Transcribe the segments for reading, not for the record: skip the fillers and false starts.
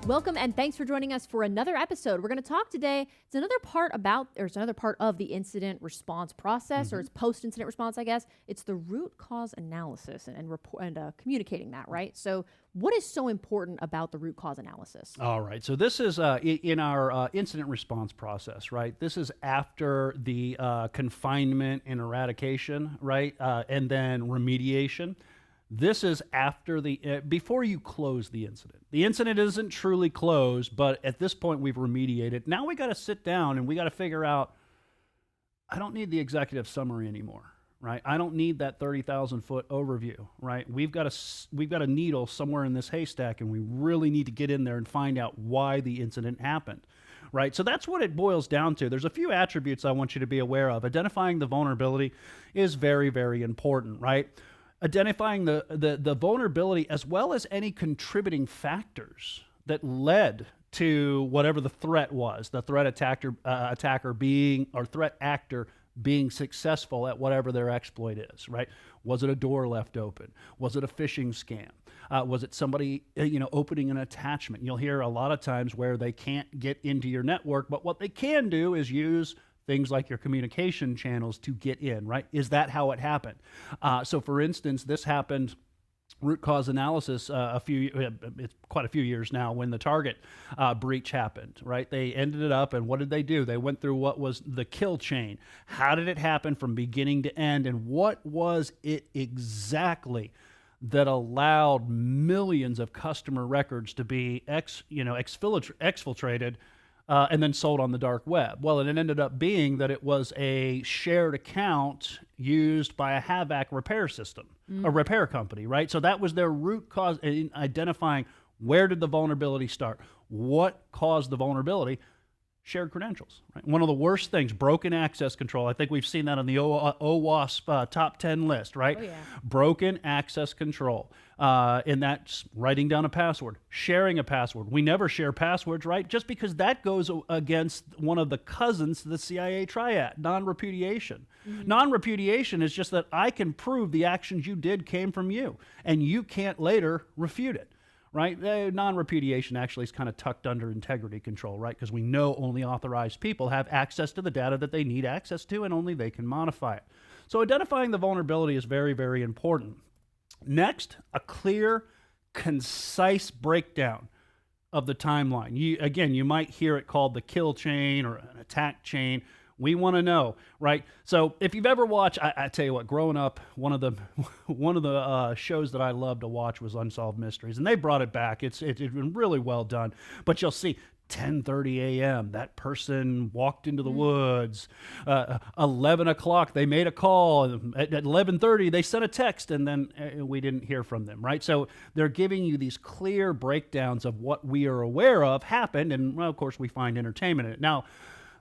Welcome and thanks for joining us for another episode. We're going to talk today. It's another part of the incident response process, or it's post-incident response, I guess. It's the root cause analysis and communicating that, right? So what is so important about the root cause analysis? All right. So this is in our incident response process, right? This is after the confinement and eradication, right? And then remediation. This is after before you close the incident. The incident isn't truly closed, but at this point we've remediated. Now we got to sit down and we got to figure out, I don't need the executive summary anymore, right? I don't need that 30,000 foot overview, right? We've got a needle somewhere in this haystack, and we really need to get in there and find out why the incident happened, right? So that's what it boils down to. There's a few attributes I want you to be aware of. Identifying the vulnerability is very, very important, right? Identifying the vulnerability as well as any contributing factors that led to whatever the threat was, the threat attacker being, or threat actor being successful at whatever their exploit is, right? Was it a door left open? Was it a phishing scam? Was it somebody opening an attachment? You'll hear a lot of times where they can't get into your network, but what they can do is use things like your communication channels to get in, right? Is that how it happened? So for instance, this happened, root cause analysis, it's quite a few years now, when the Target breach happened, right? They ended it up, and what did they do? They went through what was the kill chain. How did it happen from beginning to end, and what was it exactly that allowed millions of customer records to be exfiltrated and then sold on the dark web? Well, it ended up being that it was a shared account used by a HVAC repair system, a repair company, right? So that was their root cause in identifying where did the vulnerability start? What caused the vulnerability? Shared credentials, right? One of the worst things, broken access control. I think we've seen that on the OWASP top 10 list, right? Oh, yeah. Broken access control. And that's writing down a password, sharing a password. We never share passwords, right? Just because that goes against one of the cousins to the CIA triad, non-repudiation. Non-repudiation is just that I can prove the actions you did came from you, and you can't later refute it. Right? Non-repudiation actually is kind of tucked under integrity control, right? Because we know only authorized people have access to the data that they need access to, and only they can modify it. So identifying the vulnerability is very, very important. Next, a clear, concise breakdown of the timeline. You might hear it called the kill chain or an attack chain. We want to know, right? So if you've ever watched, I tell you what, growing up, one of the shows that I loved to watch was Unsolved Mysteries, and they brought it back. It's been really well done. But you'll see 10:30 a.m. that person walked into the woods. 11 o'clock they made a call. At 11:30 they sent a text, and then we didn't hear from them, right? So they're giving you these clear breakdowns of what we are aware of happened, and well, of course we find entertainment in it. Now,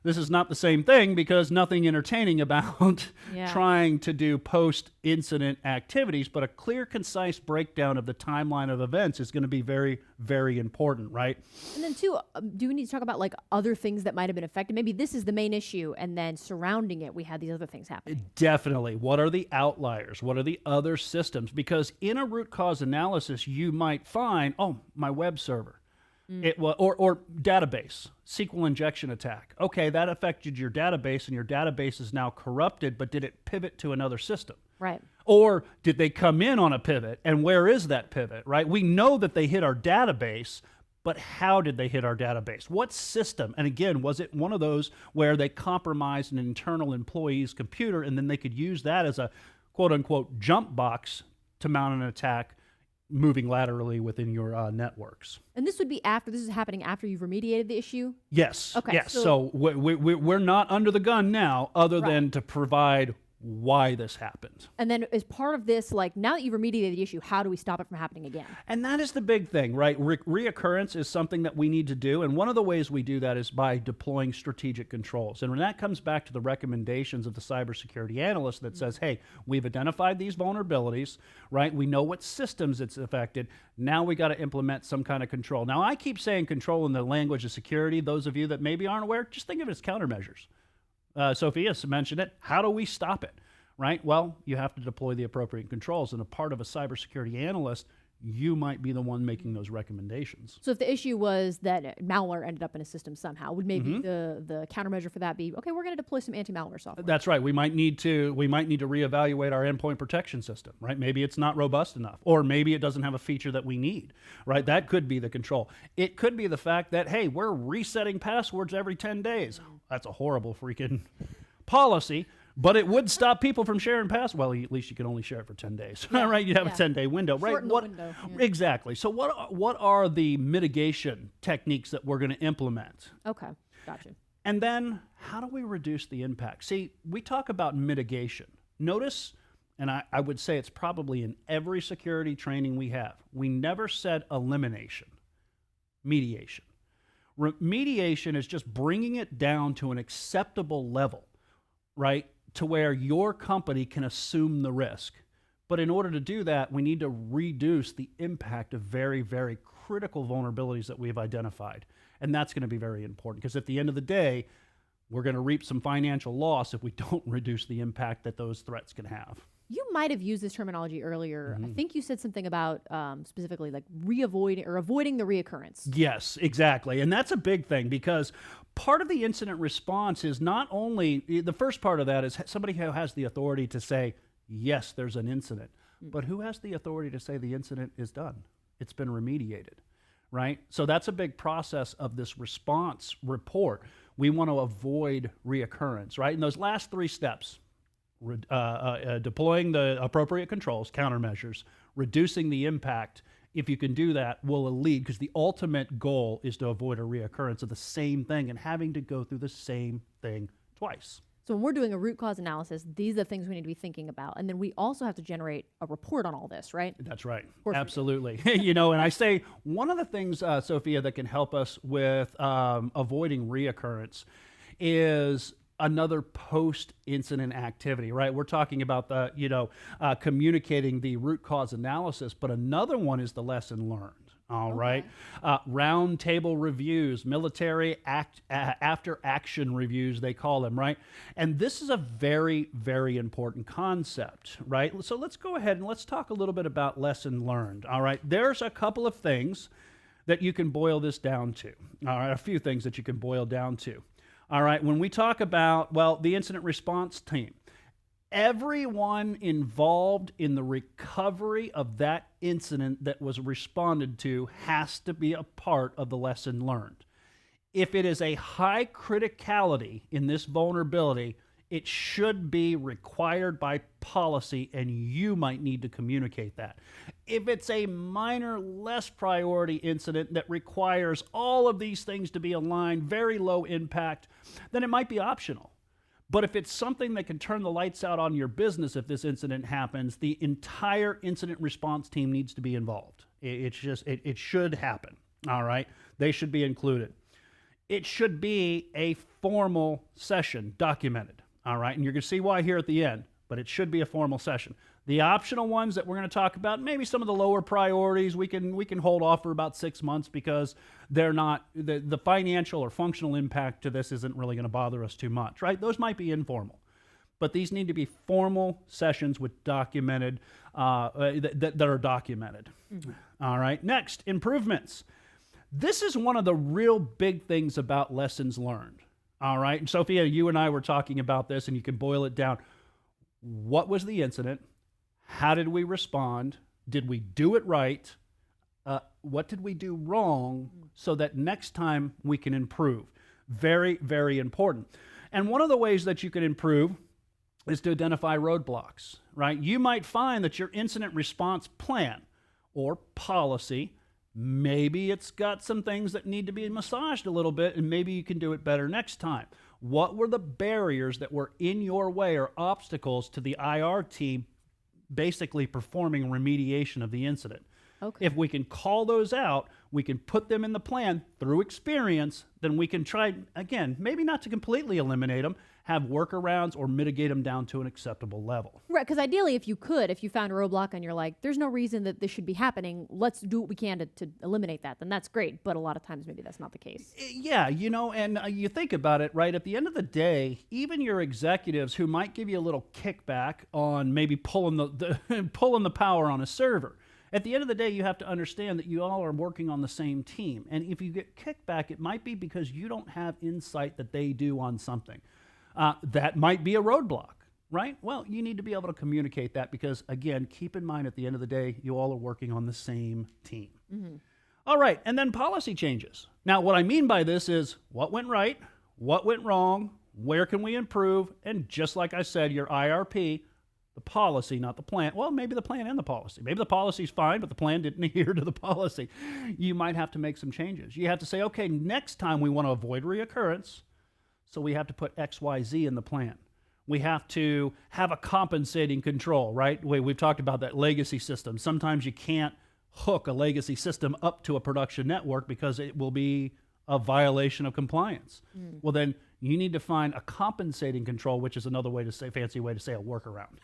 this is not the same thing, because nothing entertaining about trying to do post-incident activities, but a clear, concise breakdown of the timeline of events is going to be very, very important, right? And then too, do we need to talk about like other things that might have been affected? Maybe this is the main issue, and then surrounding it, we had these other things happen. Definitely. What are the outliers? What are the other systems? Because in a root cause analysis, you might find, oh, my web server. It was, or database, SQL injection attack. Okay, that affected your database, and your database is now corrupted, but did it pivot to another system? Right. Or did they come in on a pivot, and where is that pivot, right? We know that they hit our database, but how did they hit our database? What system? And again, was it one of those where they compromised an internal employee's computer, and then they could use that as a quote-unquote jump box to mount an attack moving laterally within your networks? And this would be this is happening after you've remediated the issue? Yes. Okay. Yes. So we're not under the gun now, other than to provide why this happened. And then as part of this, like, now that you've remediated the issue, how do we stop it from happening again? And that is the big thing, right? Reoccurrence is something that we need to do. And one of the ways we do that is by deploying strategic controls. And when that comes back to the recommendations of the cybersecurity analyst that says, hey, we've identified these vulnerabilities, right? We know what systems it's affected. Now we got to implement some kind of control. Now, I keep saying control in the language of security. Those of you that maybe aren't aware, just think of it as countermeasures. Sophia's mentioned it. How do we stop it, right? Well, you have to deploy the appropriate controls, and a part of a cybersecurity analyst you might be the one making those recommendations. So if the issue was that malware ended up in a system somehow, would maybe the countermeasure for that be, okay, we're going to deploy some anti-malware software? That's right. We might need to reevaluate our endpoint protection system, right? Maybe it's not robust enough, or maybe it doesn't have a feature that we need, right? That could be the control. It could be the fact that, hey, we're resetting passwords every 10 days. That's a horrible freaking policy. But it would stop people from sharing passwords. Well, at least you can only share it for 10 days, right? You have a 10-day window, right? Shorten the window. Exactly. So what are the mitigation techniques that we're going to implement? Okay, gotcha. And then how do we reduce the impact? See, we talk about mitigation. Notice, and I would say it's probably in every security training we have, we never said elimination, mediation. Remediation is just bringing it down to an acceptable level, right? To where your company can assume the risk. But in order to do that, we need to reduce the impact of very, very critical vulnerabilities that we've identified. And that's going to be very important, because at the end of the day, we're going to reap some financial loss if we don't reduce the impact that those threats can have. You might have used this terminology earlier. I think you said something about specifically like avoiding the reoccurrence. Yes, exactly. And that's a big thing, because part of the incident response is not only, the first part of that is somebody who has the authority to say, yes, there's an incident, but who has the authority to say the incident is done? It's been remediated, right? So that's a big process of this response report. We want to avoid reoccurrence, right? And those last three steps, deploying the appropriate controls, countermeasures, reducing the impact. If you can do that, will lead, because the ultimate goal is to avoid a reoccurrence of the same thing and having to go through the same thing twice. So when we're doing a root cause analysis, these are the things we need to be thinking about. And then we also have to generate a report on all this, right? That's right. Absolutely. And I say one of the things, Sophia, that can help us with avoiding reoccurrence is another post-incident activity, right? We're talking about the, communicating the root cause analysis, but another one is the lesson learned. All right. Round table reviews, military after action reviews, they call them, right? And this is a very, very important concept, right? So let's go ahead and let's talk a little bit about lesson learned. All right. There's a couple of things that you can boil this down to. All right. A few things that you can boil down to. All right, when we talk about, the incident response team, everyone involved in the recovery of that incident that was responded to has to be a part of the lesson learned. If it is a high criticality in this vulnerability, it should be required by policy, and you might need to communicate that. If it's a minor, less priority incident that requires all of these things to be aligned, very low impact, then it might be optional. But if it's something that can turn the lights out on your business if this incident happens, the entire incident response team needs to be involved. It should happen, all right? They should be included. It should be a formal session, documented. All right, and you're going to see why here at the end, but it should be a formal session. The optional ones that we're going to talk about, maybe some of the lower priorities, we can hold off for about 6 months, because they're not, the financial or functional impact to this isn't really going to bother us too much, right? Those might be informal, but these need to be formal sessions with documented, that are documented. All right, next, improvements. This is one of the real big things about lessons learned. All right. And Sophia, you and I were talking about this, and you can boil it down. What was the incident? How did we respond? Did we do it right? What did we do wrong so that next time we can improve? Very, very important. And one of the ways that you can improve is to identify roadblocks, right? You might find that your incident response plan or policy, maybe it's got some things that need to be massaged a little bit, and maybe you can do it better next time. What were the barriers that were in your way or obstacles to the IR team basically performing remediation of the incident? Okay. If we can call those out, we can put them in the plan through experience, then we can try, again, maybe not to completely eliminate them, have workarounds or mitigate them down to an acceptable level. Right, because ideally, if you found a roadblock and you're like, there's no reason that this should be happening, let's do what we can to eliminate that, then that's great. But a lot of times, maybe that's not the case. Yeah, and you think about it, right? At the end of the day, even your executives who might give you a little kickback on maybe pulling the power on a server, At the end of the day, you have to understand that you all are working on the same team. And if you get kickback, it might be because you don't have insight that they do on something. That might be a roadblock, right? Well, you need to be able to communicate that because, again, keep in mind at the end of the day, you all are working on the same team. Mm-hmm. All right, and then policy changes. Now, what I mean by this is what went right, what went wrong, where can we improve, and just like I said, your IRP, the policy, not the plan. Well, maybe the plan and the policy. Maybe the policy's fine, but the plan didn't adhere to the policy. You might have to make some changes. You have to say, okay, next time we want to avoid reoccurrence, so we have to put X, Y, Z in the plan. We have to have a compensating control, right? We've talked about that legacy system. Sometimes you can't hook a legacy system up to a production network because it will be a violation of compliance. Well, then you need to find a compensating control, which is another way to say, fancy way to say a workaround.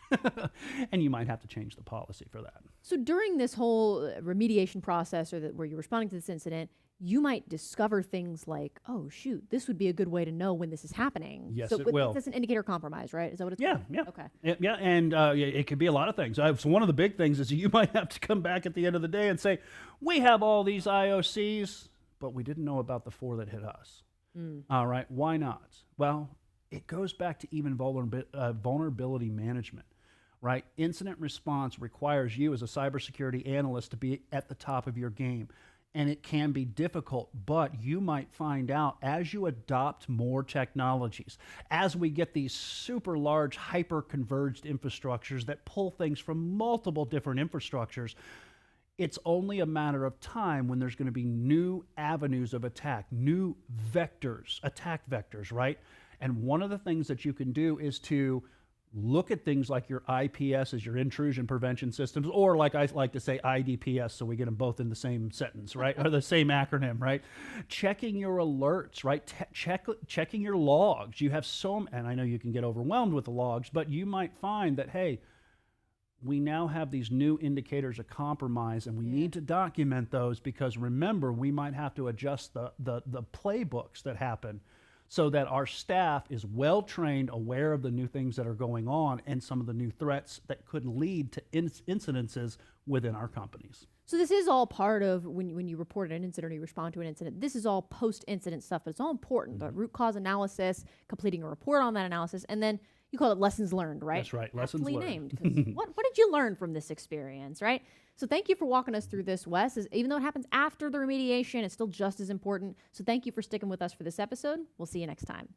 And you might have to change the policy for that. So during this whole remediation process where you're responding to this incident, you might discover things like, oh, shoot, this would be a good way to know when this is happening. Yes, so it will. That's an indicator of compromise, right? Is that what it's called? Yeah. Okay. Yeah, and it could be a lot of things. So one of the big things is you might have to come back at the end of the day and say, we have all these IOCs, but we didn't know about the 4 that hit us. All right, why not? Well, it goes back to even vulnerability management, right? Incident response requires you as a cybersecurity analyst to be at the top of your game. And it can be difficult, but you might find out as you adopt more technologies, as we get these super large hyper-converged infrastructures that pull things from multiple different infrastructures, it's only a matter of time when there's going to be new avenues of attack, new vectors, attack vectors, right? And one of the things that you can do is to look at things like your IPS as your intrusion prevention systems, or like I like to say IDPS, so we get them both in the same sentence, right? Or the same acronym, right? Checking your alerts, right? Checking your logs. You have and I know you can get overwhelmed with the logs, but you might find that, hey, we now have these new indicators of compromise, and we need to document those because remember, we might have to adjust the playbooks that happen so that our staff is well trained, aware of the new things that are going on and some of the new threats that could lead to incidences within our companies. So this is all part of when you report an incident or you respond to an incident. This is all post-incident stuff, but it's all important. The root cause analysis, completing a report on that analysis, and then you call it lessons learned, right? That's right, lessons learned. Named, 'cause what did you learn from this experience, right? So thank you for walking us through this, Wes. Even though it happens after the remediation, it's still just as important. So thank you for sticking with us for this episode. We'll see you next time.